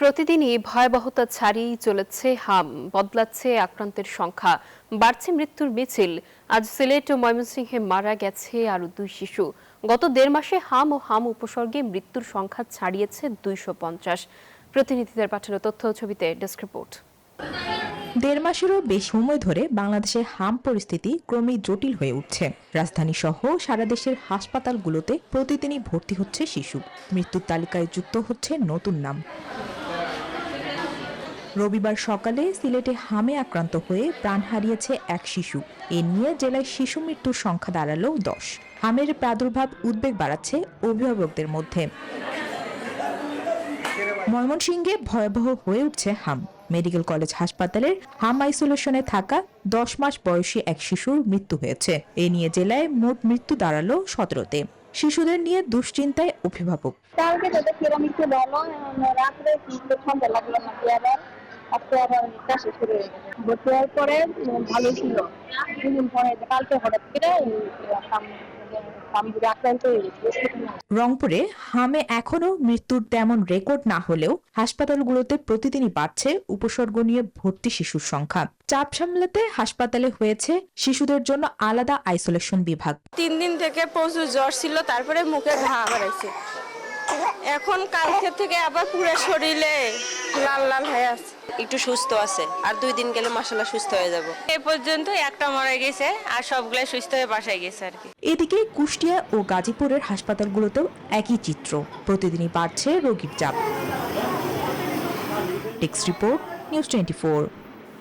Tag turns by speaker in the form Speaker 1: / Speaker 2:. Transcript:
Speaker 1: প্রতিদিনই ভয়াবহতা ছাড়িয়েই চলেছে হাম, বদলাচ্ছে আক্রান্তের সংখ্যা, বাড়ছে মৃত্যুর মিছিল। আজ সিলেট ও ময়মনসিংহে মারা গেছে আরো 2 শিশু। গত 1.5 মাসে হাম ও হাম উপসর্গে মৃত্যুর সংখ্যা ছাড়িয়েছে 250। প্রতিনিধিদের পাঠানো তথ্য ও ছবিতে ডেস্ক রিপোর্ট।
Speaker 2: 1.5 মাসেরও বেশি সময় ধরে বাংলাদেশের হাম পরিস্থিতি ক্রমেই জটিল হয়ে উঠছে। রাজধানী সহ সারা দেশের হাসপাতালগুলোতে প্রতিদিনই ভর্তি হচ্ছে শিশু। মৃত্যুর তালিকায় যুক্ত হচ্ছে নতুন নাম। রবিবার সকালে সিলেটে হামে আক্রান্ত হয়ে প্রাণ হারিয়েছে এক শিশু। এ নিয়ে জেলায় শিশু মৃত্যুর সংখ্যা দাঁড়ালো 10। হামের প্রাদুর্ভাব উদ্বেগ বাড়াচ্ছে অভিভাবকদের মধ্যে। ময়মনসিংহে ভয়াবহ হয়ে উঠছে হাম। মেডিকেল কলেজ হাসপাতালের হাম আইসোলেশনে থাকা 10 মাস বয়সী এক শিশুর মৃত্যু হয়েছে। এ নিয়ে জেলায় মোট মৃত্যু দাঁড়ালো 17তে। শিশুদের নিয়ে দুশ্চিন্তায় অভিভাবক।
Speaker 3: আজকে আবার কাশি শুরু হয়ে গেছে। ভর্তি হওয়ার পরে ভালো ছিল, দুদিন পরে কালকে হঠাৎ করে আক্রান্ত হয়ে গেছে।
Speaker 2: রংপুরে হামে এখনো মৃত্যুর তেমন রেকর্ড না হলেও হাসপাতালগুলোতে প্রতিদিনই বাড়ছে উপসর্গ নিয়ে ভর্তি শিশুর সংখ্যা। চাপ সামলাতে হাসপাতালে হয়েছে শিশুদের জন্য আলাদা আইসোলেশন বিভাগ।
Speaker 4: 3 দিন থেকে প্রচুর জ্বর ছিল, তারপরে মুখে ঘা বেরাইছে। এখন কালকে থেকে আবার পুরো শরীরে লাল লাল হয়ে আছে।
Speaker 5: একটু সুস্থ আছে, আর 2 দিন গেলে মাশাআল্লাহ সুস্থ হয়ে যাব।
Speaker 4: এ পর্যন্ত একটা মরে গেছে, আর সবগুলো সুস্থ হয়ে বাসায় গেছে আর কি।
Speaker 2: এদিকে কুষ্টিয়া ও গাজীপুরের হাসপাতালগুলোতেও একই চিত্র। প্রতিদিনই বাড়ছে রোগীর চাপ। Desk report, news 24।